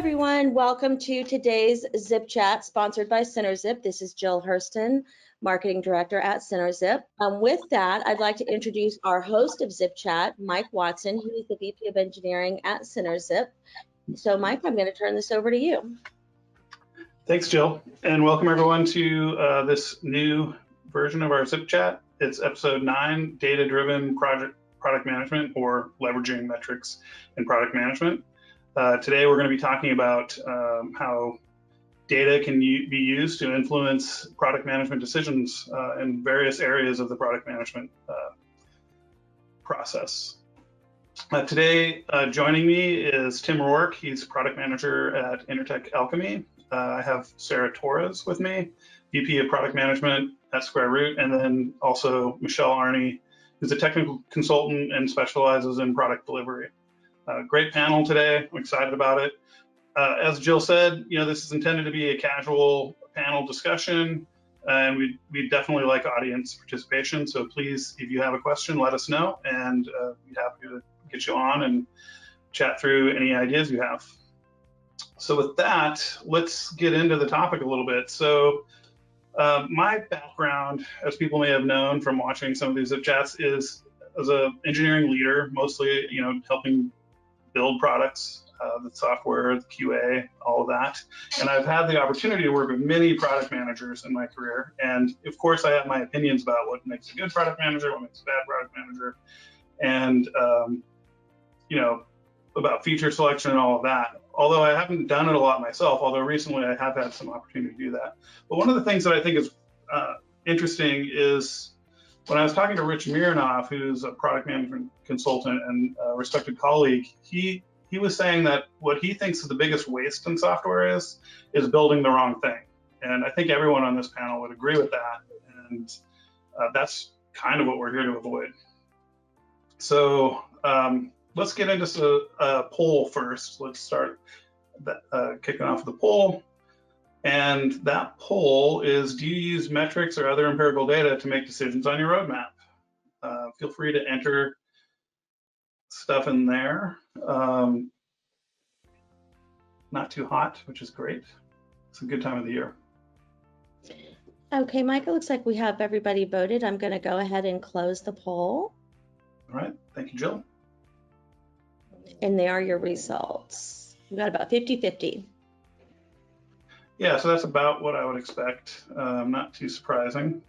everyone. Welcome to today's ZipChat sponsored by CenterZip. This is Jill Hurston, Marketing Director at CenterZip. With that, I'd like to introduce our host of ZipChat, Mike Watson, who is the VP of Engineering at CenterZip. So Mike, I'm going to turn this over to you. Thanks, Jill, and welcome everyone to this new version of our ZipChat. It's episode 9, Data-Driven Product Management, or Leveraging Metrics in Product Management. Today we're going to be talking about how data can be used to influence product management decisions in various areas of the product management process. Today joining me is Tim Rourke. He's product manager at Intertech Alchemy. I have Sarah Torres with me, VP of Product Management at Square Root, and then also Michelle Arney, who's a technical consultant and specializes in product delivery. Great panel today. I'm excited about it. As Jill said, this is intended to be a casual panel discussion, and we definitely like audience participation. So please, if you have a question, let us know, and we'd be happy to get you on and chat through any ideas you have. So with that, let's get into the topic a little bit. So my background, as people may have known from watching some of these ZipChats, is as an engineering leader, mostly helping build products, the software, the QA, all of that. And I've had the opportunity to work with many product managers in my career. And of course, I have my opinions about what makes a good product manager, what makes a bad product manager, and about feature selection and all of that. Although I haven't done it a lot myself, although recently I have had some opportunity to do that. But one of the things that I think is interesting is when I was talking to Rich Mironov, who's a product management consultant and a respected colleague, he was saying that what he thinks is the biggest waste in software is building the wrong thing. And I think everyone on this panel would agree with that. And that's kind of what we're here to avoid. So let's get into a poll first. Let's start kicking off the poll. And that poll is, do you use metrics or other empirical data to make decisions on your roadmap? Feel free to enter stuff in there. Not too hot, which is great. It's a good time of the year. Okay, Mike, it looks like we have everybody voted. I'm going to go ahead and close the poll. All right, thank you, Jill. And there are your results. We got about 50-50. Yeah, so that's about what I would expect. Not too surprising.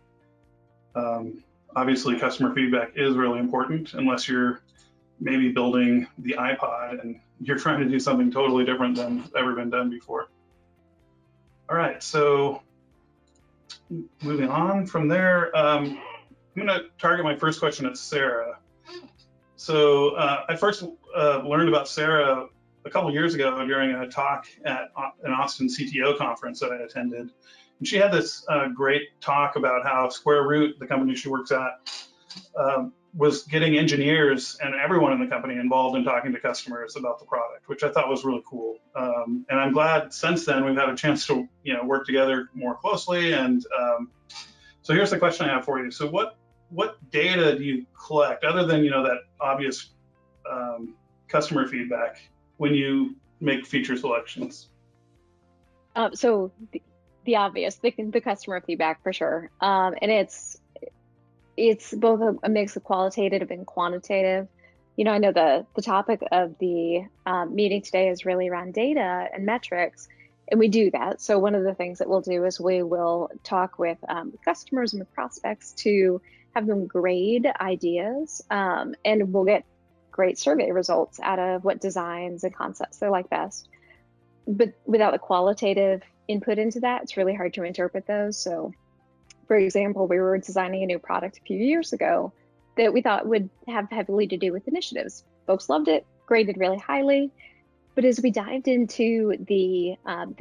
Obviously, customer feedback is really important, unless you're maybe building the iPod and you're trying to do something totally different than ever been done before. All right, so moving on from there, I'm going to target my first question at Sarah. So I first learned about Sarah a couple years ago during a talk at an Austin CTO conference that I attended. And she had this great talk about how Square Root, the company she works at, was getting engineers and everyone in the company involved in talking to customers about the product, which I thought was really cool. And I'm glad since then we've had a chance to work together more closely. And so here's the question I have for you. So what data do you collect, other than that obvious customer feedback, when you make feature selections? So the obvious, the customer feedback for sure, and it's both a mix of qualitative and quantitative. I know the topic of the meeting today is really around data and metrics, and we do that. So one of the things that we'll do is we will talk with customers and with prospects to have them grade ideas, and we'll get great survey results out of what designs and concepts they like best. But without the qualitative input into that, it's really hard to interpret those. So for example, we were designing a new product a few years ago that we thought would have heavily to do with initiatives. Folks loved it, graded really highly. But as we dived into the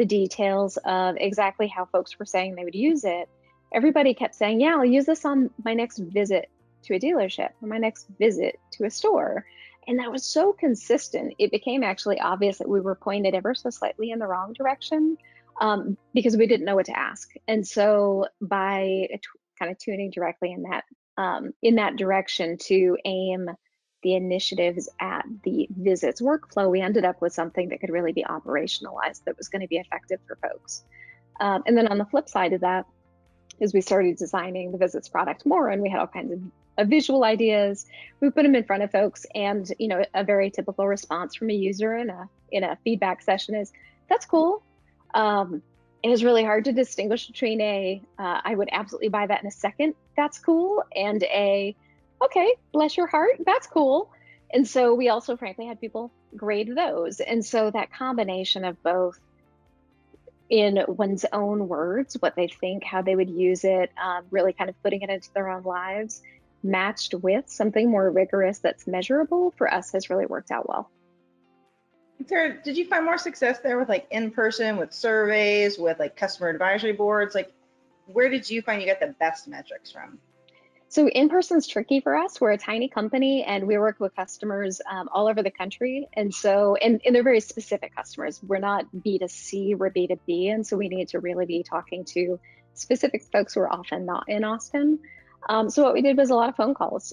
details of exactly how folks were saying they would use it, everybody kept saying, yeah, I'll use this on my next visit to a dealership or my next visit to a store. And that was so consistent, it became actually obvious that we were pointed ever so slightly in the wrong direction because we didn't know what to ask. And so by kind of tuning directly in that direction to aim the initiatives at the visits workflow, we ended up with something that could really be operationalized that was going to be effective for folks. And then on the flip side of that is we started designing the visits product more, and we had all kinds of visual ideas. We put them in front of folks, and a very typical response from a user in a feedback session is, "That's cool." It was really hard to distinguish between I would absolutely buy that in a second, "That's cool," and "Okay, bless your heart, that's cool." And so we also frankly had people grade those. And so that combination of both in one's own words, what they think, how they would use it, really kind of putting it into their own lives, matched with something more rigorous that's measurable, for us has really worked out well. Sarah, did you find more success there with like in person, with surveys, with like customer advisory boards? Like, where did you find you got the best metrics from? So in-person's tricky for us. We're a tiny company and we work with customers all over the country. And so, and they're very specific customers. We're not B2C, we're B2B. And so we need to really be talking to specific folks who are often not in Austin. So what we did was a lot of phone calls.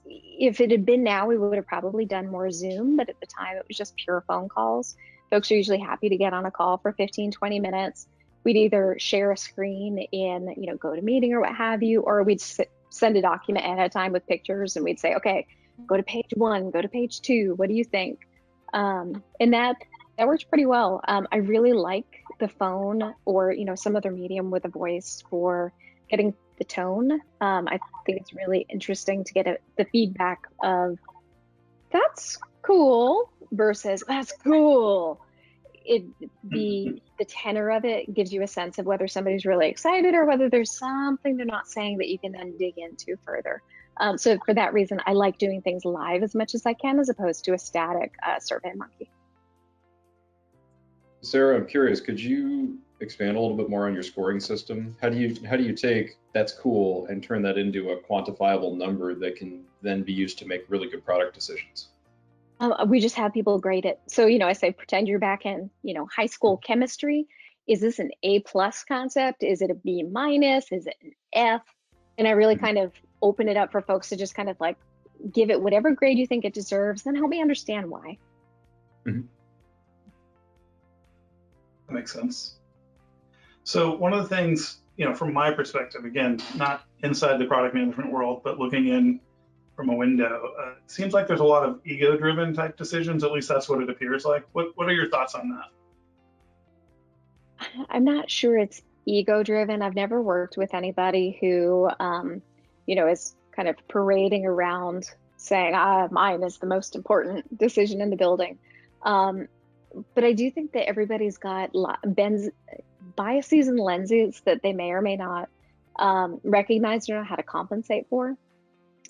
If it had been now, we would have probably done more Zoom, but at the time it was just pure phone calls. Folks are usually happy to get on a call for 15, 20 minutes. We'd either share a screen in, GoToMeeting or what have you, or we'd send a document ahead of time with pictures, and we'd say, "Okay, go to page 1, go to page 2. What do you think?" And that works pretty well. I really like the phone or some other medium with a voice for getting the tone. I think it's really interesting to get the feedback of "That's cool" versus "That's cool." The tenor of it gives you a sense of whether somebody's really excited or whether there's something they're not saying that you can then dig into further. So for that reason, I like doing things live as much as I can, as opposed to a static survey monkey. Sarah, I'm curious, could you expand a little bit more on your scoring system? How do you take "that's cool" and turn that into a quantifiable number that can then be used to make really good product decisions? We just have people grade it. So, I say, pretend you're back in, high school chemistry. Is this an A+ concept? Is it a B-? Is it an F? And I really kind of open it up for folks to just kind of like give it whatever grade you think it deserves, then help me understand why. That makes sense. So one of the things, from my perspective, again, not inside the product management world, but looking in from a window, it seems like there's a lot of ego-driven type decisions. At least that's what it appears like. What are your thoughts on that? I'm not sure it's ego-driven. I've never worked with anybody who, is kind of parading around saying, "Mine is the most important decision in the building." But I do think that everybody's got biases and lenses that they may or may not recognize or know how to compensate for.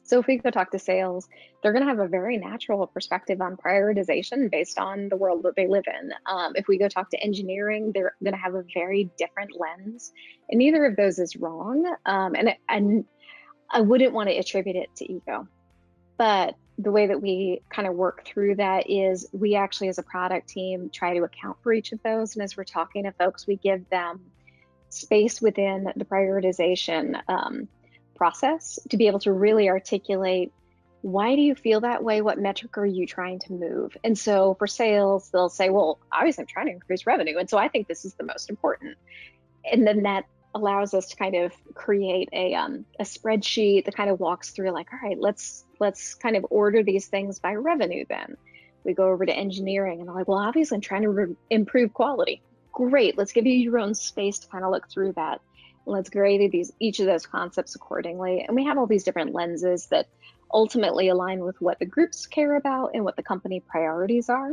So if we go talk to sales, they're going to have a very natural perspective on prioritization based on the world that they live in. If we go talk to engineering, they're going to have a very different lens, and neither of those is wrong. And I wouldn't want to attribute it to ego, but the way that we kind of work through that is we actually, as a product team, try to account for each of those. And as we're talking to folks, we give them space within the prioritization process to be able to really articulate, why do you feel that way? What metric are you trying to move? And so for sales, they'll say, "Well, obviously I'm trying to increase revenue, and so I think this is the most important." And then that allows us to kind of create a spreadsheet that kind of walks through like, all right, let's kind of order these things by revenue. Then we go over to engineering and they're like, "Well, obviously I'm trying to improve quality." Great, let's give you your own space to kind of look through that. Let's grade each of those concepts accordingly. And we have all these different lenses that ultimately align with what the groups care about and what the company priorities are.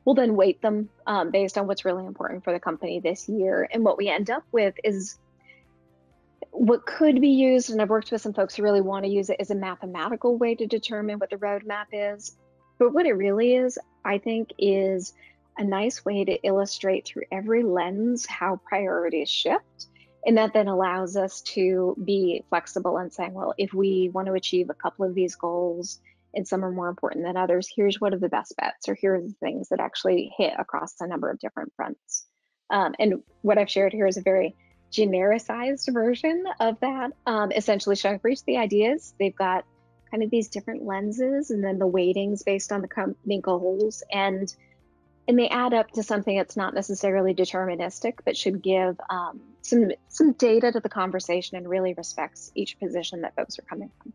We'll then weight them based on what's really important for the company this year. And what we end up with is what could be used, and I've worked with some folks who really want to use it as a mathematical way to determine what the roadmap is. But what it really is, I think, is a nice way to illustrate through every lens how priorities shift. And that then allows us to be flexible and saying, well, if we want to achieve a couple of these goals and some are more important than others, here's what are the best bets, or here are the things that actually hit across a number of different fronts. And what I've shared here is a very genericized version of that, essentially showing for each of the ideas, they've got kind of these different lenses and then the weightings based on the company goals, and they add up to something that's not necessarily deterministic, but should give some data to the conversation and really respects each position that folks are coming from.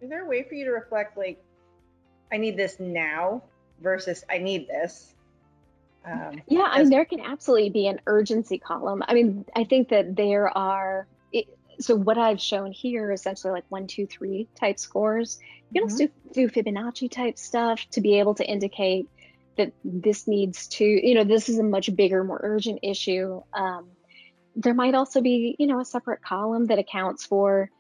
Is there a way for you to reflect, like, I need this now versus I need this? Yeah, I mean, there can absolutely be an urgency column. I mean, I think that there are, so what I've shown here is essentially like 1, 2, 3 type scores. You can also do Fibonacci type stuff to be able to indicate that this needs to, this is a much bigger, more urgent issue. There might also be, a separate column that accounts for,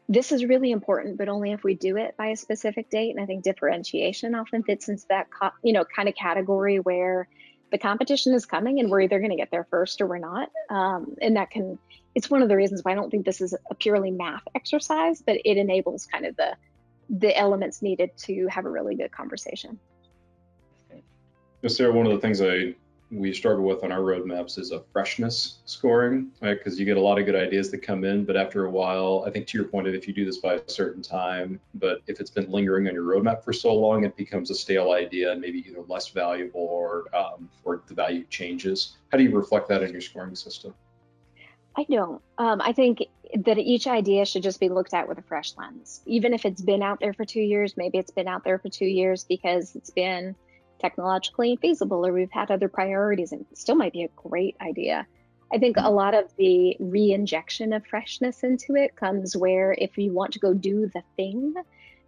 this is really important, but only if we do it by a specific date. And I think differentiation often fits into that, kind of category where the competition is coming and we're either going to get there first or we're not. And it's one of the reasons why I don't think this is a purely math exercise, but it enables kind of the elements needed to have a really good conversation. Sarah, one of the things we struggle with on our roadmaps is a freshness scoring, right? Because you get a lot of good ideas that come in, but after a while, I think to your point of if you do this by a certain time, but if it's been lingering on your roadmap for so long, it becomes a stale idea and maybe either less valuable or the value changes. How do you reflect that in your scoring system? I don't. I think that each idea should just be looked at with a fresh lens. Even if it's been out there for 2 years, maybe it's been out there for 2 years because it's been technologically feasible or we've had other priorities, and it still might be a great idea. I think a lot of the re-injection of freshness into it comes where if you want to go do the thing,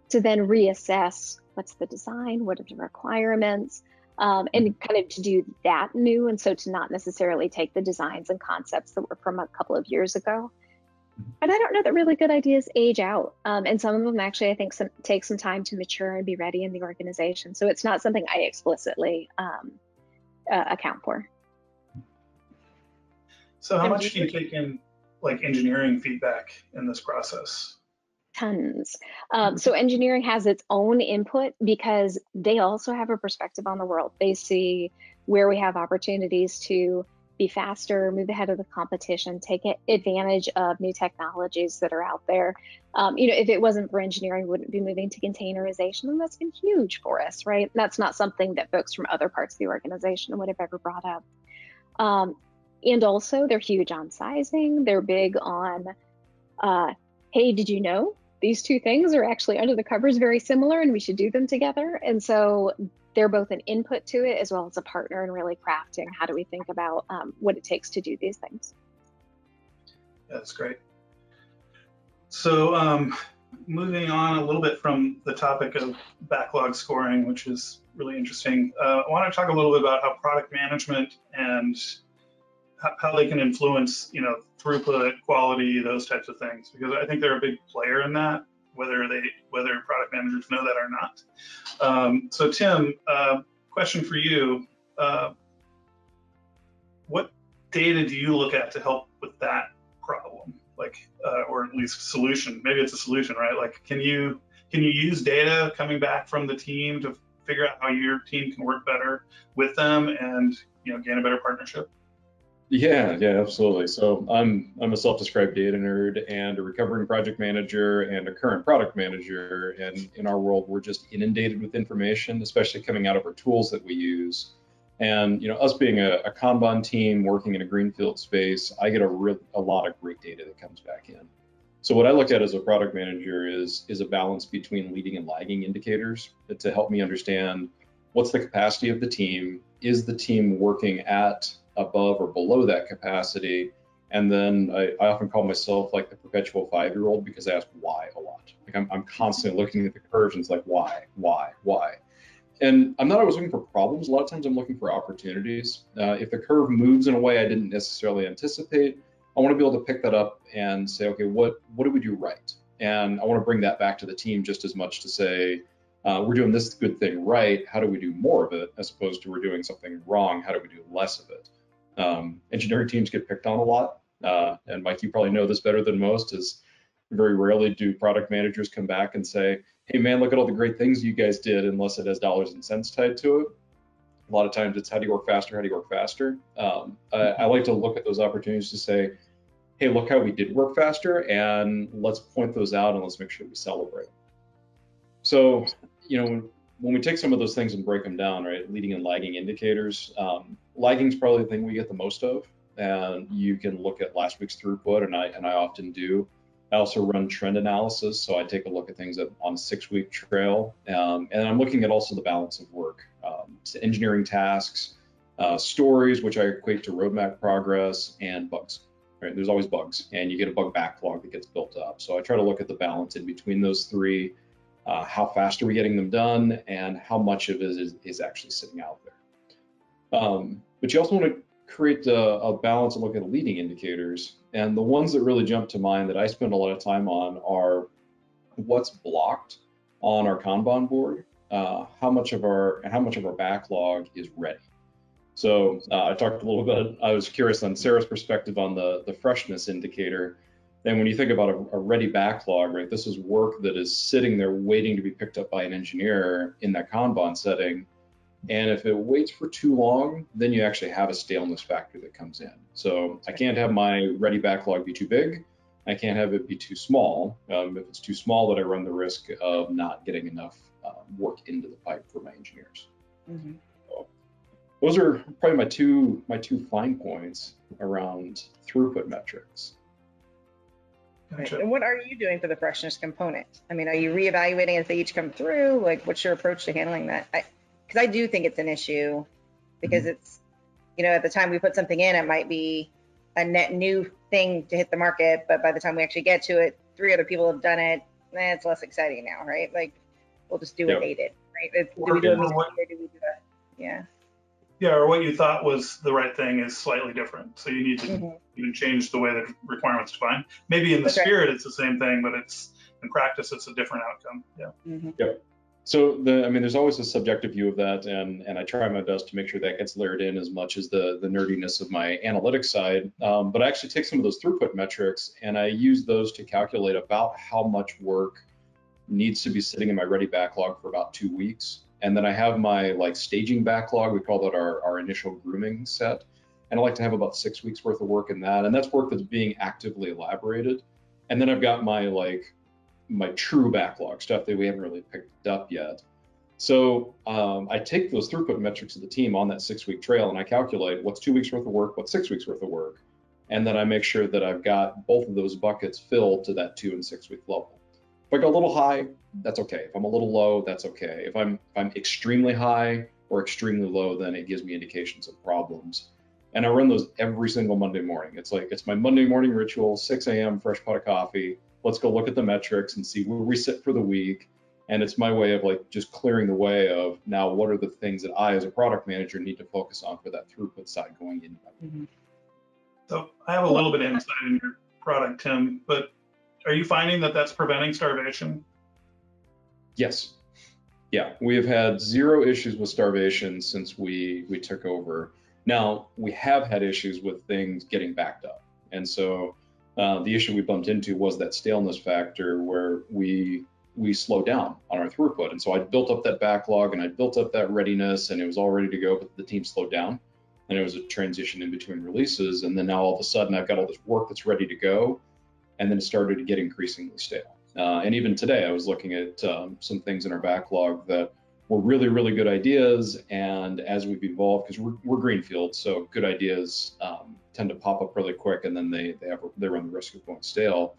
to then reassess what's the design, what are the requirements, and kind of to do that new, and so to not necessarily take the designs and concepts that were from a couple of years ago. But I don't know that really good ideas age out. And some of them actually, I think, take some time to mature and be ready in the organization. So it's not something I explicitly account for. So how much do you take in like engineering feedback in this process? Tons. So engineering has its own input because they also have a perspective on the world. They see where we have opportunities to be faster, move ahead of the competition, take advantage of new technologies that are out there. If it wasn't for engineering, we wouldn't be moving to containerization, and that's been huge for us, right? That's not something that folks from other parts of the organization would have ever brought up. And also, they're huge on sizing. They're big on, hey, did you know these two things are actually under the covers very similar and we should do them together? And so they're both an input to it as well as a partner in really crafting how do we think about what it takes to do these things. That's great. So moving on a little bit from the topic of backlog scoring, which is really interesting, I want to talk a little bit about how product management and how they can influence, throughput, quality, those types of things, because I think they're a big player in that, whether product managers know that or not. So Tim, question for you. What data do you look at to help with that problem? Or at least solution? Maybe it's a solution, right? Like, can you use data coming back from the team to figure out how your team can work better with them and, gain a better partnership? Yeah, absolutely. So I'm a self-described data nerd and a recovering project manager and a current product manager. And in our world, we're just inundated with information, especially coming out of our tools that we use. And us being a Kanban team working in a greenfield space, I get a lot of great data that comes back in. So what I look at as a product manager is a balance between leading and lagging indicators to help me understand what's the capacity of the team, is the team working at above or below that capacity. And then I often call myself like the perpetual 5-year-old because I ask why a lot. Like I'm constantly looking at the curves and it's like, why? And I'm not always looking for problems. A lot of times I'm looking for opportunities. If the curve moves in a way I didn't necessarily anticipate, I want to be able to pick that up and say, okay, what do we do right? And I want to bring that back to the team just as much to say, we're doing this good thing right. How do we do more of it? As opposed to we're doing something wrong. How do we do less of it? Engineering teams get picked on a lot. And Mike, you probably know this better than most, is very rarely do product managers come back and say, hey man, look at all the great things you guys did, unless it has dollars and cents tied to it. A lot of times it's how do you work faster? I like to look at those opportunities to say, hey, look how we did work faster, and let's point those out and let's make sure we celebrate. So, when we take some of those things and break them down, right, leading and lagging indicators, lagging is probably the thing we get the most of, and you can look at last week's throughput, and I often do. I also run trend analysis, so I take a look at things on a 6-week trail, and I'm looking at also the balance of work, to engineering tasks, stories, which I equate to roadmap progress, and bugs. Right? There's always bugs, and you get a bug backlog that gets built up. So I try to look at the balance in between those three. How fast are we getting them done, and how much of it is actually sitting out there. But you also want to create a balance and look at leading indicators. And the ones that really jump to mind that I spend a lot of time on are what's blocked on our Kanban board, how much of our backlog is ready. So I talked a little bit, I was curious on Sarah's perspective on the freshness indicator. And when you think about a ready backlog, right, this is work that is sitting there waiting to be picked up by an engineer in that Kanban setting. And if it waits for too long, then you actually have a staleness factor that comes in. So I can't have my ready backlog be too big. I can't have it be too small. If it's too small, then I run the risk of not getting enough work into the pipe for my engineers. Mm-hmm. So those are probably my two fine points around throughput metrics. Gotcha. And what are you doing for the freshness component? I mean, are you reevaluating as they each come through? Like, what's your approach to handling that? Because I do think it's an issue, because it's, at the time we put something in, it might be a net new thing to hit the market, but by the time we actually get to it, 3 other people have done it. It's less exciting now, right? Like, we'll just do what they did, right? Do we do it or do we do that? Yeah. Yeah, or what you thought was the right thing is slightly different. So you need to even change the way the requirements define. Maybe in the spirit it's the same thing, but it's in practice it's a different outcome. Yeah. Mm-hmm. Yep. So there's always a subjective view of that, and I try my best to make sure that gets layered in as much as the nerdiness of my analytics side. But I actually take some of those throughput metrics and I use those to calculate about how much work needs to be sitting in my ready backlog for about 2 weeks. And then I have my staging backlog. We call that our initial grooming set. And I like to have about 6 weeks worth of work in that. And that's work that's being actively elaborated. And then I've got my true backlog, stuff that we haven't really picked up yet. So I take those throughput metrics of the team on that 6-week trail and I calculate what's 2 weeks worth of work, what's 6 weeks worth of work. And then I make sure that I've got both of those buckets filled to that 2 and 6 week level. If I go a little high, that's okay. If I'm a little low, that's okay. If I'm extremely high or extremely low, then it gives me indications of problems. And I run those every single Monday morning. It's my Monday morning ritual, 6 a.m., fresh pot of coffee. Let's go look at the metrics and see where we sit for the week. And it's my way of just clearing the way of now what are the things that I as a product manager need to focus on for that throughput side going into my week. So I have a little bit of insight in your product, Tim, but are you finding that that's preventing starvation? Yes. Yeah, we have had 0 issues with starvation since we took over. Now, we have had issues with things getting backed up. And so the issue we bumped into was that staleness factor where we slowed down on our throughput. And so I built up that backlog and I built up that readiness and it was all ready to go, but the team slowed down. And it was a transition in between releases. And then now all of a sudden I've got all this work that's ready to go. And then it started to get increasingly stale. And even today, I was looking at some things in our backlog that were really, really good ideas. And as we've evolved, because we're greenfield, so good ideas tend to pop up really quick, and then they run the risk of going stale.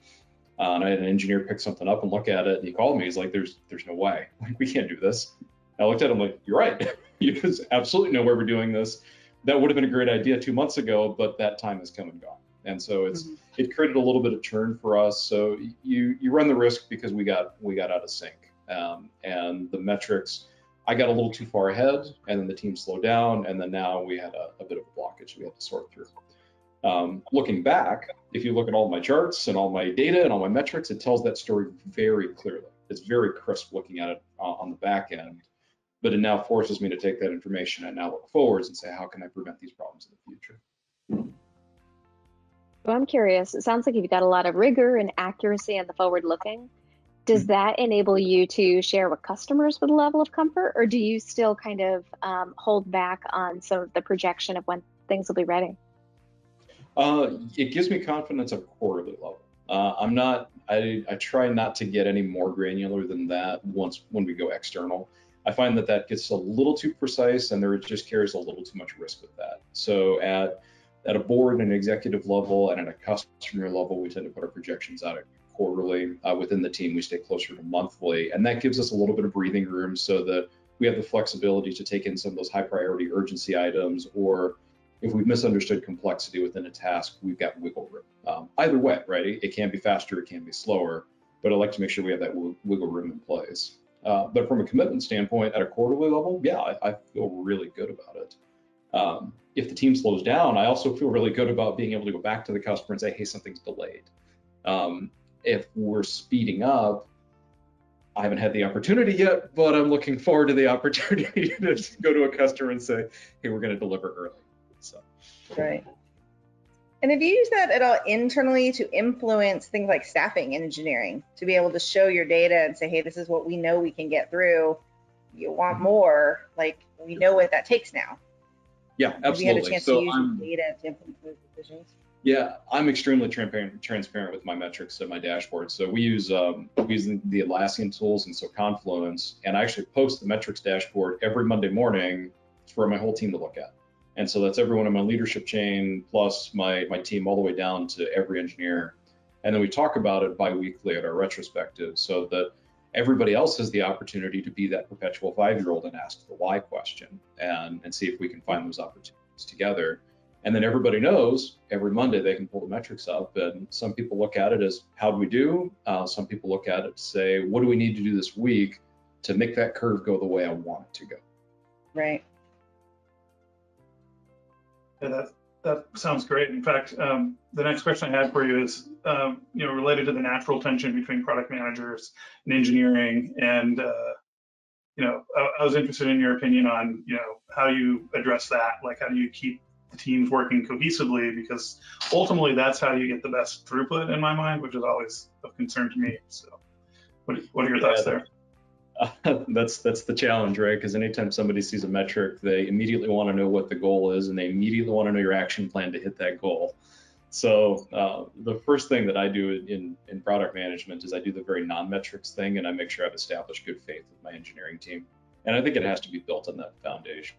And I had an engineer pick something up and look at it, and he called me. He's like, "There's no way. We can't do this." I looked at him like, "You're right. There's absolutely no way we're doing this. That would have been a great idea 2 months ago, but that time has come and gone." And so it created a little bit of churn for us. So you run the risk because we got out of sync, and the metrics. I got a little too far ahead, and then the team slowed down, and then now we had a bit of a blockage we had to sort through. Looking back, if you look at all my charts and all my data and all my metrics, it tells that story very clearly. It's very crisp looking at it on the back end, but it now forces me to take that information and now look forwards and say, how can I prevent these problems in the future? So I'm curious, it sounds like you've got a lot of rigor and accuracy in the forward looking. Does that enable you to share with customers with a level of comfort, or do you still kind of hold back on some of the projection of when things will be ready? It gives me confidence at a quarterly level. I try not to get any more granular than that when we go external. I find that gets a little too precise, and there just carries a little too much risk with that. So at a board and executive level and at a customer level, we tend to put our projections out at quarterly. Within the team, we stay closer to monthly, and that gives us a little bit of breathing room so that we have the flexibility to take in some of those high priority urgency items, or if we've misunderstood complexity within a task, we've got wiggle room. Either way, right? It can be faster, it can be slower, but I like to make sure we have that wiggle room in place. But from a commitment standpoint, at a quarterly level, yeah, I feel really good about it. If the team slows down, I also feel really good about being able to go back to the customer and say, hey, something's delayed. If we're speeding up, I haven't had the opportunity yet, but I'm looking forward to the opportunity to go to a customer and say, hey, we're going to deliver early. So. Right. And have you used that at all internally to influence things like staffing and engineering, to be able to show your data and say, hey, this is what we know we can get through. You want more, like we know what that takes now. Yeah, absolutely. Have you had a chance to use your data to influence those decisions? Yeah, I'm extremely transparent with my metrics and my dashboard. So we use the Atlassian tools, and so Confluence, and I actually post the metrics dashboard every Monday morning for my whole team to look at. And so that's everyone in my leadership chain, plus my team all the way down to every engineer. And then we talk about it bi-weekly at our retrospective so that everybody else has the opportunity to be that perpetual 5-year-old and ask the why question and see if we can find those opportunities together. And then everybody knows every Monday they can pull the metrics up. And some people look at it as, how do we do? Some people look at it to say, what do we need to do this week to make that curve go the way I want it to go? Right. Yeah, that sounds great. In fact, the next question I had for you is, related to the natural tension between product managers and engineering. And, I was interested in your opinion on, how you address that. Like, how do you keep the teams working cohesively? Because ultimately, that's how you get the best throughput in my mind, which is always of concern to me. So, what are your thoughts there? That's the challenge, right? Because anytime somebody sees a metric, they immediately want to know what the goal is, and they immediately want to know your action plan to hit that goal. So the first thing that I do in product management is I do the very non-metrics thing, and I make sure I've established good faith with my engineering team. And I think it has to be built on that foundation.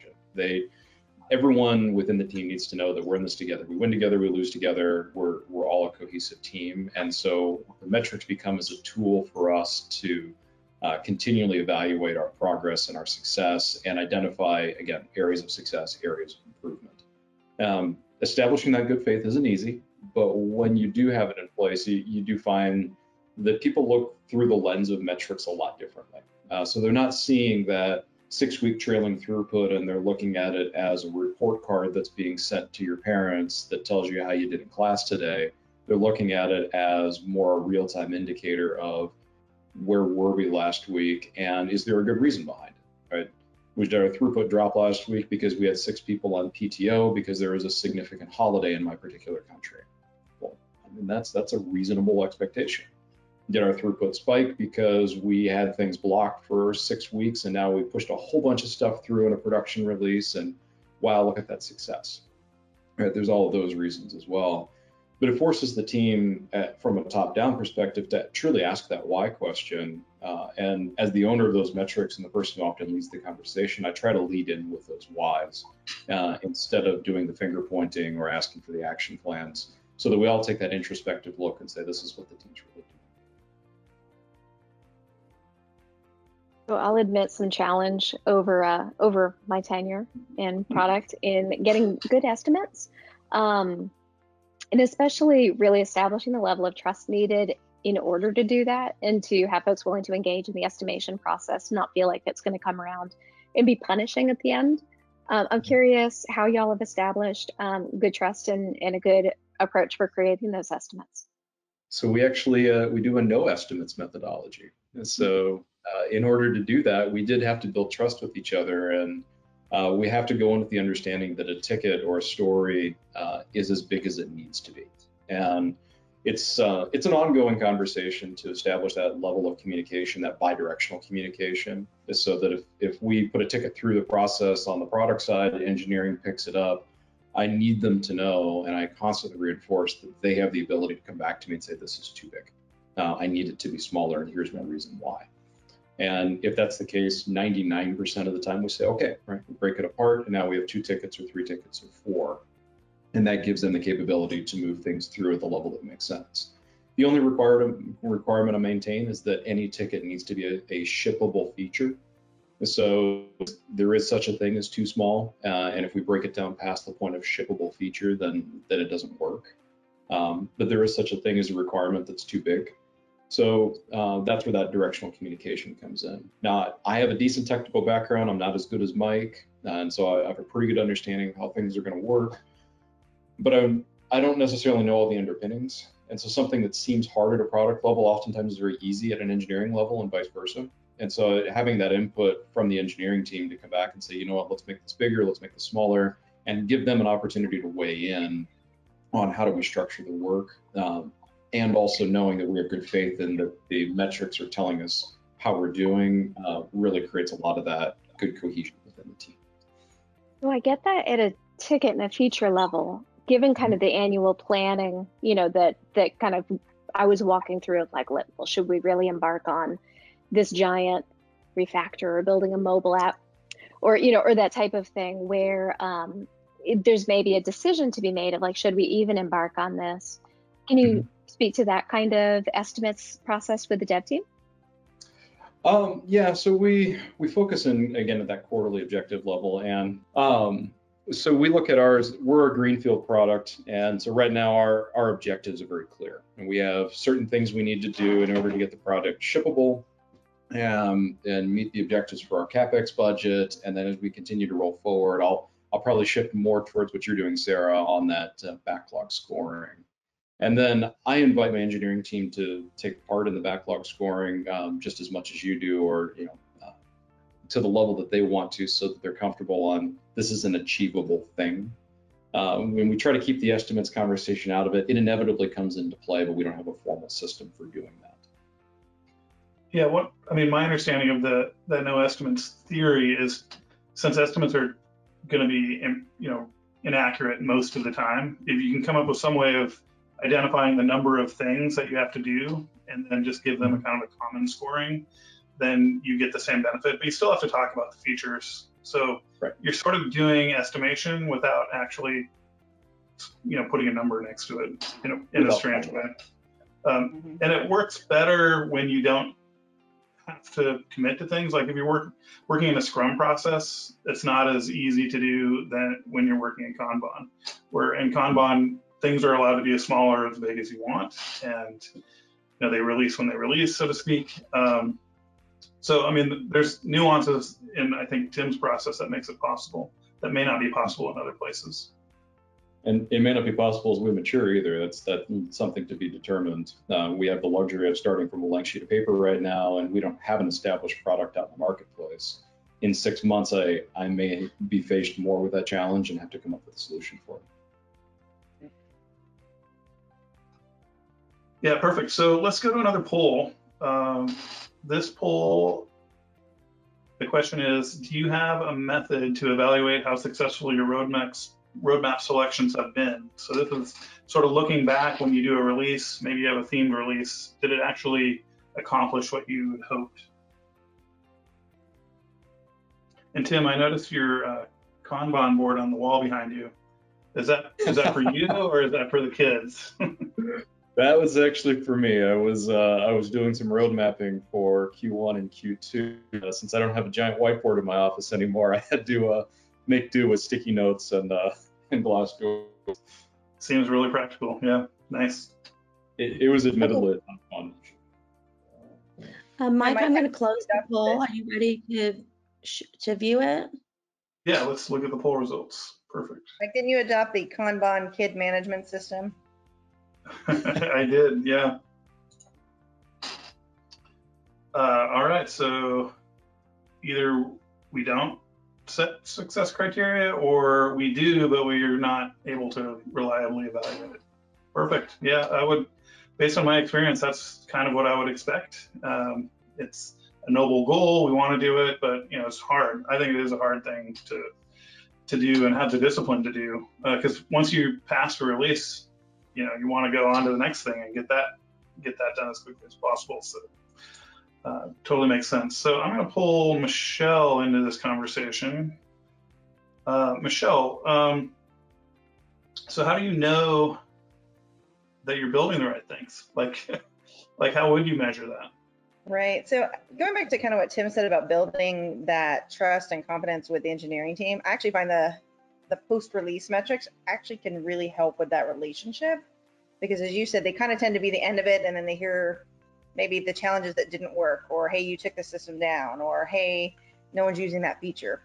Everyone within the team needs to know that we're in this together. We win together, we lose together. We're all a cohesive team, and so the metrics become as a tool for us to continually evaluate our progress and our success and identify, again, areas of success, areas of improvement. Establishing that good faith isn't easy, but when you do have it in place, you do find that people look through the lens of metrics a lot differently. So they're not seeing that 6-week trailing throughput and they're looking at it as a report card that's being sent to your parents that tells you how you did in class today. They're looking at it as more a real-time indicator of where were we last week, and is there a good reason behind it, right? Did our throughput drop last week because we had 6 people on PTO because there was a significant holiday in my particular country? Well, I mean, that's a reasonable expectation. Did our throughput spike because we had things blocked for 6 weeks and now we pushed a whole bunch of stuff through in a production release, and wow, look at that success, right? There's all of those reasons as well. But it forces the team from a top-down perspective to truly ask that why question. And as the owner of those metrics and the person who often leads the conversation, I try to lead in with those whys instead of doing the finger pointing or asking for the action plans, so that we all take that introspective look and say, this is what the team's really doing. So I'll admit some challenge over my tenure in product in getting good estimates. And especially really establishing the level of trust needed in order to do that, and to have folks willing to engage in the estimation process, not feel like it's going to come around and be punishing at the end. I'm curious how y'all have established good trust and a good approach for creating those estimates. So we actually we do a no estimates methodology. And so in order to do that, we did have to build trust with each other, and we have to go in with the understanding that a ticket or a story is as big as it needs to be. And it's an ongoing conversation to establish that level of communication, that bidirectional communication, so that if we put a ticket through the process on the product side, engineering picks it up, I need them to know, and I constantly reinforce that they have the ability to come back to me and say, this is too big. I need it to be smaller, and here's my reason why. And if that's the case, 99% of the time we say, okay, right, we break it apart, and now we have 2 tickets or 3 tickets or 4. And that gives them the capability to move things through at the level that makes sense. The only requirement to maintain is that any ticket needs to be a shippable feature. So there is such a thing as too small, and if we break it down past the point of shippable feature, then it doesn't work. But there is such a thing as a requirement that's too big. So that's where that directional communication comes in. Now, I have a decent technical background. I'm not as good as Mike, and so I have a pretty good understanding of how things are going to work. But I don't necessarily know all the underpinnings. And so something that seems hard at a product level oftentimes is very easy at an engineering level, and vice versa. And so having that input from the engineering team to come back and say, you know what, let's make this bigger, let's make this smaller, and give them an opportunity to weigh in on how do we structure the work, and also knowing that we have good faith in that the metrics are telling us how we're doing, really creates a lot of that good cohesion within the team. Well, I get that at a ticket and a feature level, given kind of the annual planning, that kind of I was walking through of like, well, should we really embark on this giant refactor or building a mobile app, or that type of thing where there's maybe a decision to be made of like, should we even embark on this? Can you speak to that kind of estimates process with the dev team? Yeah, so we focus in again at that quarterly objective level, and so we look at ours. We're a greenfield product, and so right now our objectives are very clear, and we have certain things we need to do in order to get the product shippable, and meet the objectives for our CapEx budget. And then as we continue to roll forward, I'll probably shift more towards what you're doing, Sarah, on that backlog scoring. And then I invite my engineering team to take part in the backlog scoring just as much as you do, or to the level that they want to, so that they're comfortable on this is an achievable thing. When we try to keep the estimates conversation out of it, it inevitably comes into play, but we don't have a formal system for doing that. Yeah, my understanding of the no estimates theory is, since estimates are going to be, inaccurate most of the time, if you can come up with some way of identifying the number of things that you have to do and then just give them a kind of a common scoring, then you get the same benefit, but you still have to talk about the features. So right. You're sort of doing estimation without actually, putting a number next to it, in a strange way. And it works better when you don't have to commit to things. Like if you're working in a Scrum process, it's not as easy to do than when you're working in Kanban, where in Kanban, things are allowed to be as small or as big as you want, and they release when they release, so to speak. So there's nuances in, I think, Tim's process that makes it possible that may not be possible in other places. And it may not be possible as we mature either. That's something to be determined. We have the luxury of starting from a blank sheet of paper right now, and we don't have an established product out in the marketplace. In 6 months, I may be faced more with that challenge and have to come up with a solution for it. Yeah, perfect. So let's go to another poll. This poll, the question is, do you have a method to evaluate how successful your roadmap selections have been? So this is sort of looking back when you do a release, maybe you have a themed release, did it actually accomplish what you had hoped? And Tim, I noticed your Kanban board on the wall behind you. Is that for you or is that for the kids? That was actually for me. I was doing some road mapping for Q1 and Q2. Since I don't have a giant whiteboard in my office anymore, I had to make do with sticky notes and glass doors. Seems really practical. Yeah, nice. It was admittedly fun. Mike, I'm going to close the poll. Are you ready to view it? Yeah, let's look at the poll results. Perfect. Like, didn't you adopt the Kanban kid management system? I did, yeah. All right, so either we don't set success criteria or we do, but we're not able to reliably evaluate it. Perfect. Yeah, I would, based on my experience, that's kind of what I would expect. It's a noble goal. We want to do it, but it's hard. I think it is a hard thing to do and have the discipline to do. Because once you pass a release, you know, you want to go on to the next thing and get that done as quickly as possible. So totally makes sense. So I'm going to pull Michelle into this conversation. Michelle, so how do you know that you're building the right things? Like how would you measure that? Right. So going back to kind of what Tim said about building that trust and confidence with the engineering team, I actually find the post-release metrics actually can really help with that relationship, because as you said, they kind of tend to be the end of it, and then they hear maybe the challenges that didn't work, or hey, you took the system down, or hey, no one's using that feature.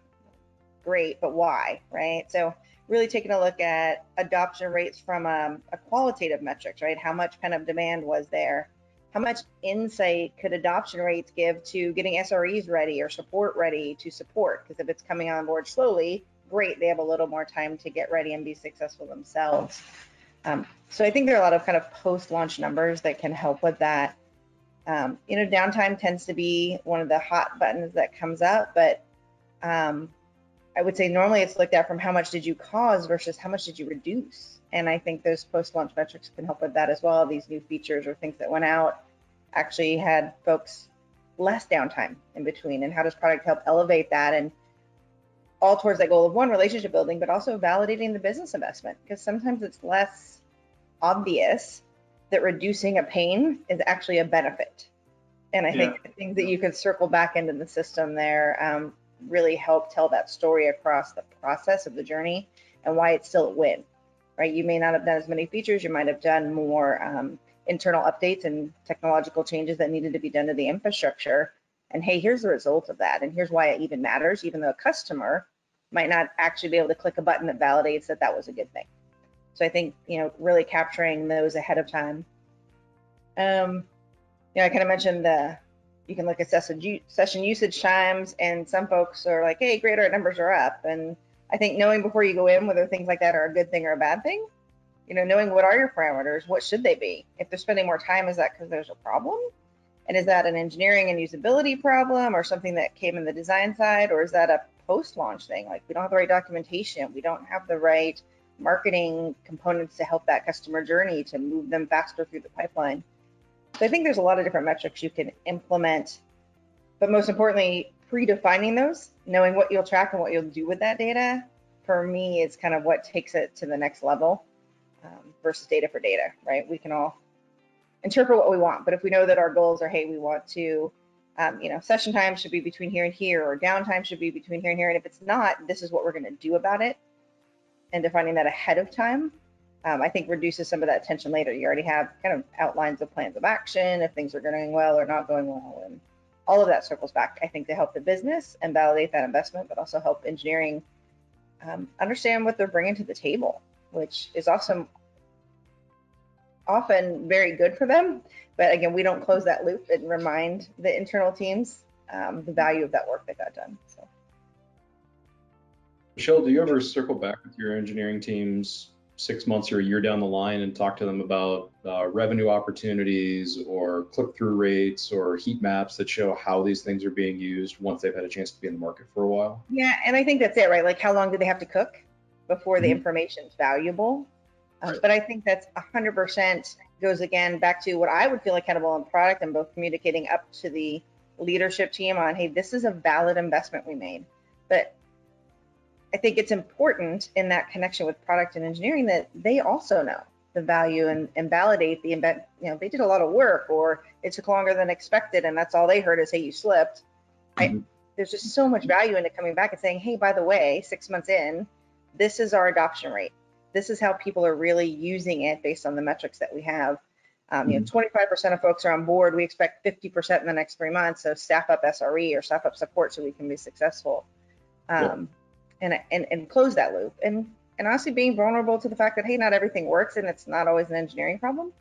Great, but why, right? So really taking a look at adoption rates from a qualitative metrics, right? How much pent-up demand was there? How much insight could adoption rates give to getting SREs ready or support ready to support? Because if it's coming on board slowly, great, they have a little more time to get ready and be successful themselves. So I think there are a lot of kind of post-launch numbers that can help with that. You know, downtime tends to be one of the hot buttons that comes up, but I would say normally it's looked at from how much did you cause versus how much did you reduce. And I think those post-launch metrics can help with that as well. These new features or things that went out actually had folks less downtime in between. And how does product help elevate that, and all towards that goal of one, relationship building, but also validating the business investment, because sometimes it's less obvious that reducing a pain is actually a benefit. And I think the things that you could circle back into the system there really help tell that story across the process of the journey and why it's still a win, right? You may not have done as many features, you might have done more internal updates and technological changes that needed to be done to the infrastructure. And hey, here's the result of that. And here's why it even matters, even though a customer might not actually be able to click a button that validates that that was a good thing. So I think, you know, really capturing those ahead of time. You know, I kind of mentioned you can look at session usage times, and some folks are like, hey, great, our numbers are up. And I think knowing before you go in whether things like that are a good thing or a bad thing, you know, knowing what are your parameters, what should they be? If they're spending more time, is that because there's a problem? And is that an engineering and usability problem, or something that came in the design side, or is that a post-launch thing? Like, we don't have the right documentation, we don't have the right marketing components to help that customer journey, to move them faster through the pipeline. So I think there's a lot of different metrics you can implement, but most importantly, predefining those, knowing what you'll track and what you'll do with that data, for me, is kind of what takes it to the next level versus data for data, right? We can all interpret what we want, but if we know that our goals are, hey, we want to, you know, session time should be between here and here, or downtime should be between here and here, and if it's not, this is what we're going to do about it, and defining that ahead of time, I think reduces some of that tension later. You already have kind of outlines of plans of action, if things are going well or not going well, and all of that circles back, I think, to help the business and validate that investment, but also help engineering understand what they're bringing to the table, which is often very good for them. But again, we don't close that loop and remind the internal teams the value of that work that got done. So, Michelle, do you ever circle back with your engineering teams 6 months or a year down the line and talk to them about revenue opportunities or click-through rates or heat maps that show how these things are being used once they've had a chance to be in the market for a while? Yeah, and I think that's it, right? Like, how long do they have to cook before the information is valuable? But I think that's 100% goes again back to what I would feel accountable in product, and both communicating up to the leadership team on, hey, this is a valid investment we made. But I think it's important in that connection with product and engineering that they also know the value and validate the invent. You know, they did a lot of work, or it took longer than expected, and that's all they heard is, hey, you slipped. There's just so much value into coming back and saying, hey, by the way, 6 months in, this is our adoption rate. This is how people are really using it based on the metrics that we have. You know, 25% of folks are on board. We expect 50% in the next 3 months. So staff up SRE or staff up support so we can be successful. And close that loop. And honestly, being vulnerable to the fact that, hey, not everything works, and it's not always an engineering problem.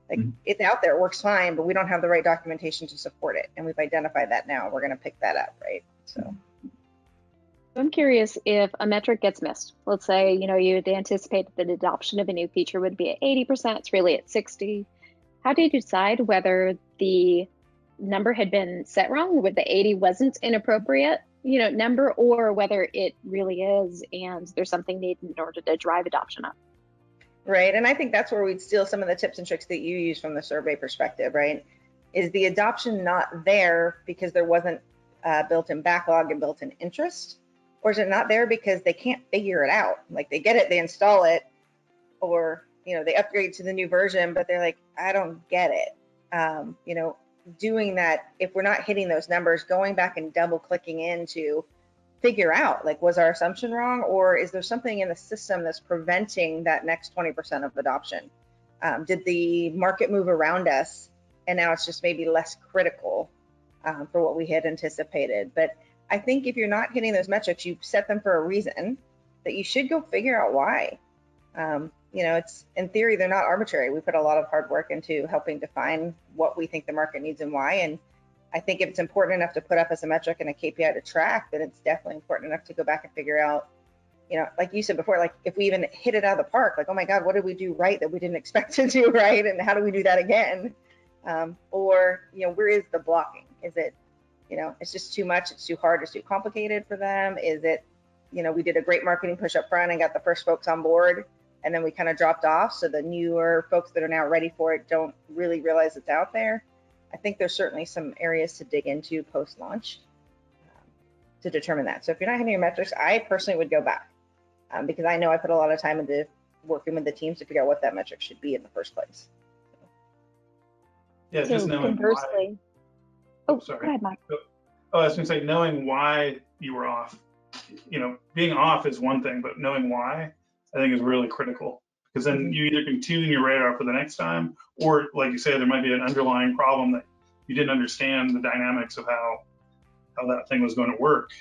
Like, it's out there, it works fine, but we don't have the right documentation to support it. And we've identified that now. We're going to pick that up, right? So I'm curious, if a metric gets missed, let's say, you know, you'd anticipate that the adoption of a new feature would be at 80%, it's really at 60. How do you decide whether the number had been set wrong, or the 80 wasn't inappropriate, number, or whether it really is and there's something needed in order to drive adoption up. Right, and I think that's where we'd steal some of the tips and tricks that you use from the survey perspective, right? Is the adoption not there because there wasn't built-in backlog and built-in interest? Or is it not there because they can't figure it out? Like they get it, they install it, or they upgrade to the new version, but they're like, I don't get it. Doing that, if we're not hitting those numbers, going back and double clicking in to figure out, like, was our assumption wrong, or is there something in the system that's preventing that next 20% of adoption? Did the market move around us and now it's just maybe less critical for what we had anticipated? But I think if you're not hitting those metrics, you've set them for a reason, that you should go figure out why. It's, in theory, they're not arbitrary. We put a lot of hard work into helping define what we think the market needs and why. And I think if it's important enough to put up as a metric and a KPI to track, then it's definitely important enough to go back and figure out, like you said before, like if we even hit it out of the park, like, oh my God, what did we do right that we didn't expect to do right? And how do we do that again? Or where is the blocking? Is it, it's just too much, it's too hard, it's too complicated for them? Is it, we did a great marketing push up front and got the first folks on board, and then we kind of dropped off, so the newer folks that are now ready for it don't really realize it's out there? I think there's certainly some areas to dig into post-launch to determine that. So if you're not hitting your metrics, I personally would go back because I know I put a lot of time into working with the teams to figure out what that metric should be in the first place. Yeah, just knowing conversely, why. Sorry. Go ahead, Mike. Oh, I was going to say, knowing why you were off. Being off is one thing, but knowing why, I think, is really critical. Because then you either can tune your radar for the next time, or like you said, there might be an underlying problem that you didn't understand the dynamics of how that thing was going to work,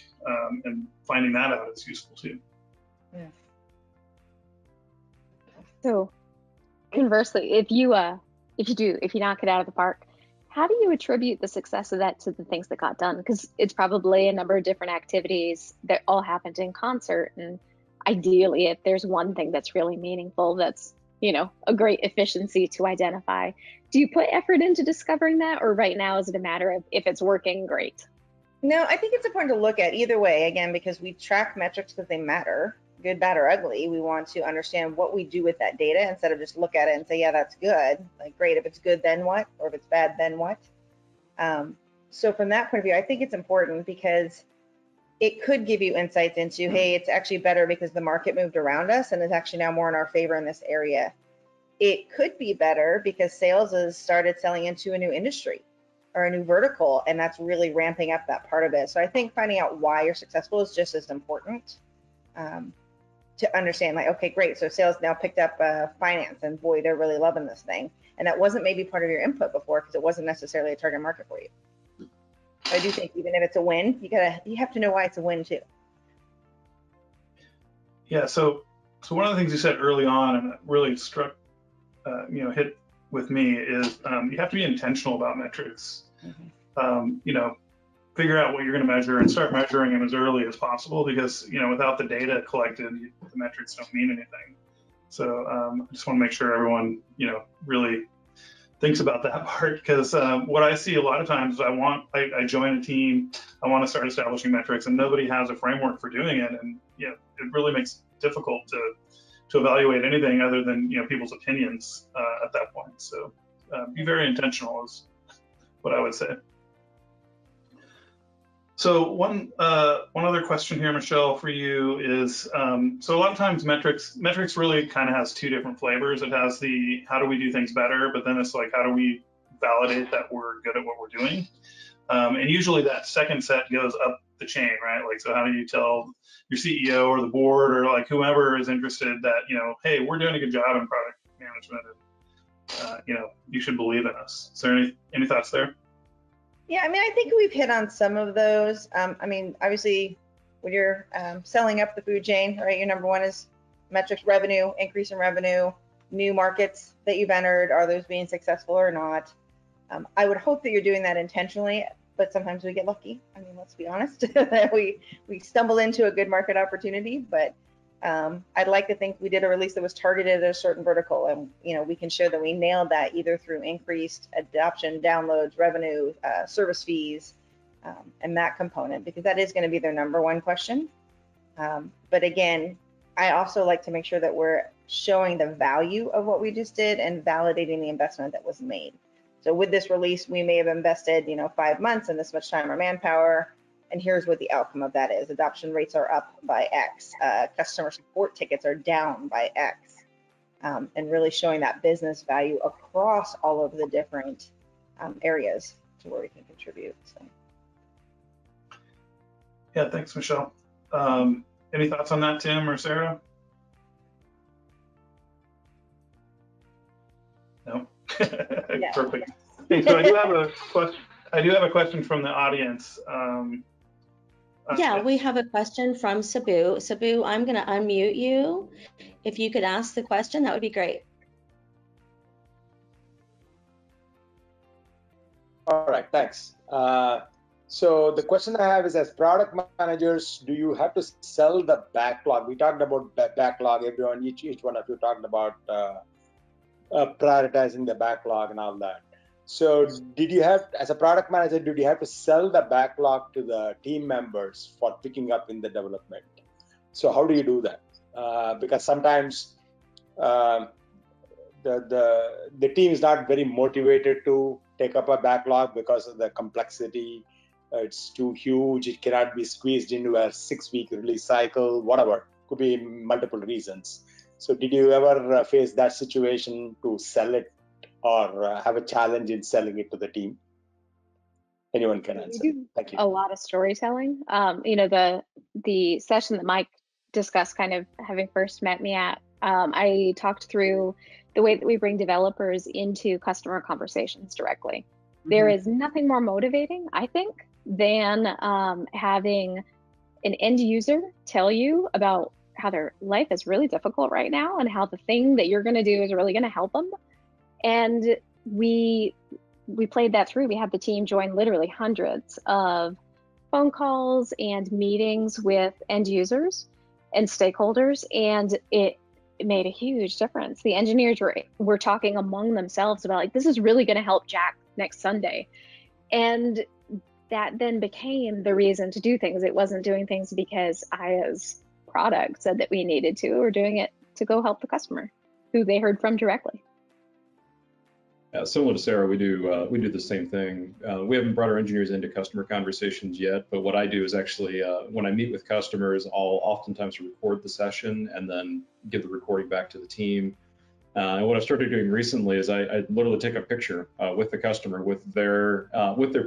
and finding that out is useful too. Yeah. So conversely, if you knock it out of the park, how do you attribute the success of that to the things that got done? Because it's probably a number of different activities that all happened in concert, and ideally, if there's one thing that's really meaningful, that's, a great efficiency to identify. Do you put effort into discovering that, or right now is it a matter of if it's working, great? No, I think it's important to look at either way, again, because we track metrics because they matter, good, bad, or ugly. We want to understand what we do with that data instead of just look at it and say, yeah, that's good. Like, great, if it's good, then what? Or if it's bad, then what? So from that point of view, I think it's important because it could give you insights into, hey, it's actually better because the market moved around us and is actually now more in our favor in this area. It could be better because sales has started selling into a new industry or a new vertical, and that's really ramping up that part of it. So I think finding out why you're successful is just as important to understand, like, okay, great, so sales now picked up finance, and boy, they're really loving this thing. And that wasn't maybe part of your input before because it wasn't necessarily a target market for you. I do think even if it's a win, you have to know why it's a win too. Yeah. So one of the things you said early on, and it really struck, hit with me, is you have to be intentional about metrics. Figure out what you're going to measure and start measuring them as early as possible, because without the data collected, the metrics don't mean anything. So I just want to make sure everyone really thinks about that part, because what I see a lot of times is I join a team, I want to start establishing metrics, and nobody has a framework for doing it, and it really makes it difficult to evaluate anything other than people's opinions at that point. So be very intentional is what I would say. So one other question here, Michelle, for you is, so a lot of times metrics really kind of has two different flavors. It has the how do we do things better, but then it's like how do we validate that we're good at what we're doing? And usually that second set goes up the chain, right? Like, so how do you tell your CEO or the board or like whoever is interested that, hey, we're doing a good job in product management, and you should believe in us. Is there any thoughts there? Yeah, I think we've hit on some of those. Obviously, when you're selling up the food chain, right, your number one is metrics, revenue, increase in revenue, new markets that you've entered, are those being successful or not? I would hope that you're doing that intentionally, but sometimes we get lucky. Let's be honest, that we stumble into a good market opportunity, but I'd like to think we did a release that was targeted at a certain vertical, and we can show that we nailed that either through increased adoption, downloads, revenue, service fees, and that component, because that is going to be their number one question. But again, I also like to make sure that we're showing the value of what we just did and validating the investment that was made. So with this release, we may have invested, 5 months and this much time or manpower, and here's what the outcome of that is. Adoption rates are up by X. Customer support tickets are down by X. And really showing that business value across all of the different areas to where we can contribute. So. Yeah, thanks, Michelle. Any thoughts on that, Tim or Sarah? No. Yeah. Perfect. Okay, so I do have a question from the audience. Yeah, we have a question from Sabu. Sabu, I'm going to unmute you. If you could ask the question, that would be great. All right, thanks. So the question I have is, as product managers, do you have to sell the backlog? We talked about backlog. Everyone, each one of you talked about prioritizing the backlog and all that. So did you have, as a product manager, did you have to sell the backlog to the team members for picking up in the development? So how do you do that? Because sometimes the team is not very motivated to take up a backlog because of the complexity. It's too huge. It cannot be squeezed into a 6-week release cycle, whatever. Could be multiple reasons. So did you ever face that situation to sell it or have a challenge in selling it to the team? Anyone can answer. Thank you. A lot of storytelling. The session that Mike discussed, kind of having first met me at, I talked through the way that we bring developers into customer conversations directly. Mm-hmm. There is nothing more motivating, I think, than having an end user tell you about how their life is really difficult right now and how the thing that you're going to do is really going to help them. And we played that through. We had the team join literally hundreds of phone calls and meetings with end users and stakeholders, and it made a huge difference. The engineers were talking among themselves about, like, this is really going to help Jack next Sunday. And that then became the reason to do things. It wasn't doing things because I, as product, said that we needed to, or doing it to go help the customer who they heard from directly. Yeah, similar to Sarah, we do the same thing. We haven't brought our engineers into customer conversations yet, but what I do is actually, when I meet with customers, I'll oftentimes record the session and then give the recording back to the team. And what I've started doing recently is I literally take a picture with the customer with their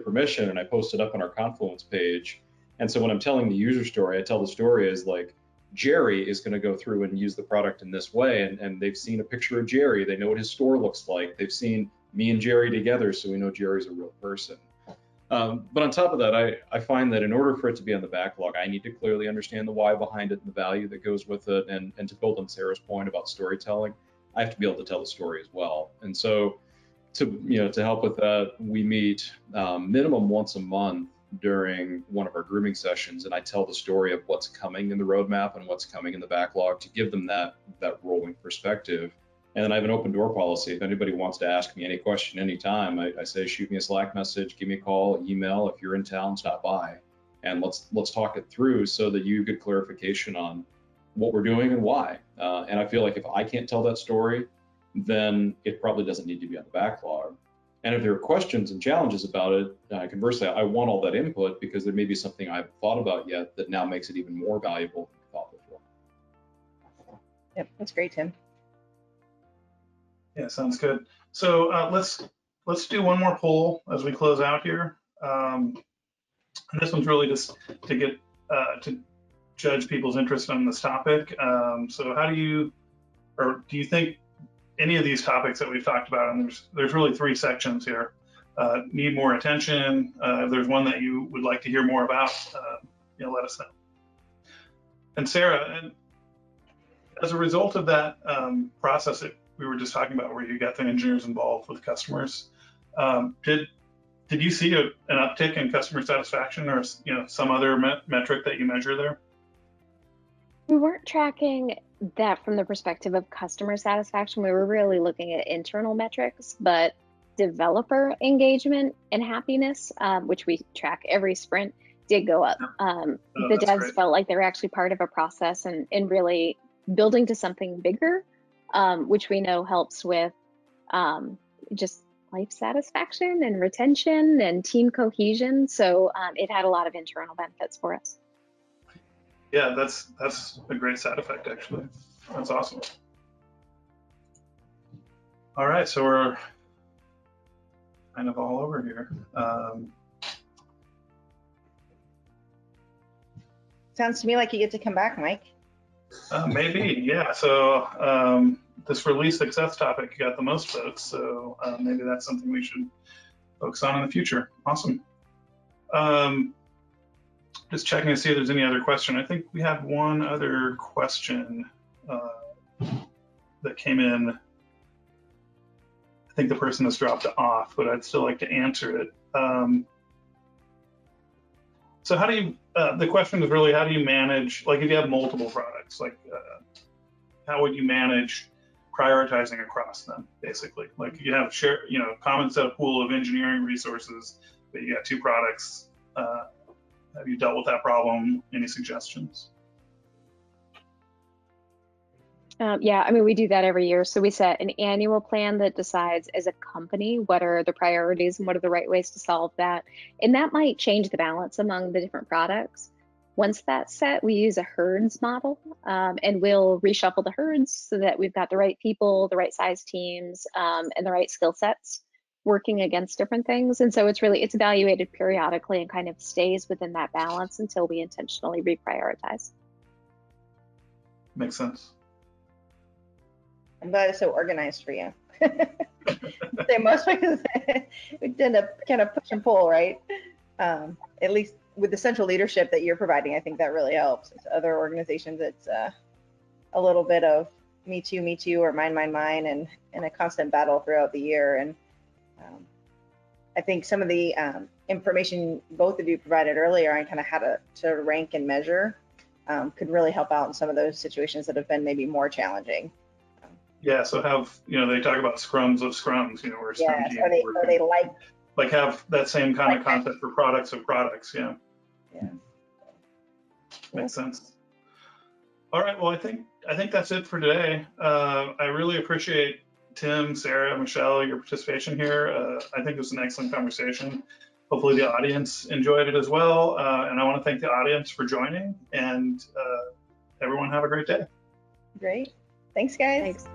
permission, and I post it up on our Confluence page. And so when I'm telling the user story, I tell the story as like, Jerry is going to go through and use the product in this way, and they've seen a picture of Jerry. They know what his store looks like. They've seen me and Jerry together, so we know Jerry's a real person. But on top of that, I find that in order for it to be on the backlog, I need to clearly understand the why behind it and the value that goes with it. And to build on Sarah's point about storytelling, I have to be able to tell the story as well. And so to help with that, we meet minimum once a month during one of our grooming sessions, and I tell the story of what's coming in the roadmap and what's coming in the backlog to give them that rolling perspective. And then I have an open door policy. If anybody wants to ask me any question anytime, I say, shoot me a Slack message, give me a call, email. If you're in town, stop by, and let's talk it through so that you get clarification on what we're doing and why. And I feel like if I can't tell that story, then it probably doesn't need to be on the backlog. And if there are questions and challenges about it, conversely, I want all that input because there may be something I haven't thought about yet that now makes it even more valuable than I thought before. Yep, that's great, Tim. Yeah, sounds good. So let's do one more poll as we close out here. And this one's really just to get to judge people's interest on this topic. So how do you think any of these topics that we've talked about, and there's really 3 sections here, need more attention? If there's one that you would like to hear more about, let us know. And Sarah, and as a result of that process that we were just talking about, where you got the engineers involved with customers, did you see an uptick in customer satisfaction, or some other metric that you measure there? We weren't tracking that from the perspective of customer satisfaction. We were really looking at internal metrics, but developer engagement and happiness, which we track every sprint, did go up. The devs great. felt like they were actually part of a process and really building to something bigger, which we know helps with just life satisfaction and retention and team cohesion. So it had a lot of internal benefits for us. Yeah, that's a great side effect, actually. That's awesome. All right, so we're kind of all over here. Sounds to me like you get to come back, Mike. Maybe, yeah. So this release success topic got the most votes, so maybe that's something we should focus on in the future. Awesome. Just checking to see if there's any other question. I think we have one other question that came in. I think the person has dropped off, but I'd still like to answer it. So how do you, the question is really, how do you manage, like if you have multiple products, like how would you manage prioritizing across them, basically? Like you have common set of pool of engineering resources, but you got 2 products. Have you dealt with that problem? Any suggestions? Yeah, I mean, we do that every year. So we set an annual plan that decides as a company what are the priorities and what are the right ways to solve that. And that might change the balance among the different products. Once that's set, we use a herds model, and we'll reshuffle the herds so that we've got the right people, the right size teams, and the right skill sets working against different things. And so it's evaluated periodically and kind of stays within that balance until we intentionally reprioritize. Makes sense. I'm glad it's so organized for you. Say most places we tend to kind of push and pull, right? At least with the central leadership that you're providing, I think that really helps. As other organizations, it's a little bit of me too, or mine, and a constant battle throughout the year. And I think some of the information both of you provided earlier on kind of how to rank and measure could really help out in some of those situations that have been maybe more challenging. Yeah, so they talk about scrums of scrums, where scrum teams are they like have that same kind of concept for products of products, yeah. Yeah. Makes sense. All right, well, I think that's it for today. I really appreciate Tim, Sarah, Michelle, your participation here. I think it was an excellent conversation. Hopefully the audience enjoyed it as well. And I want to thank the audience for joining, and everyone have a great day. Great. Thanks, guys. Thanks.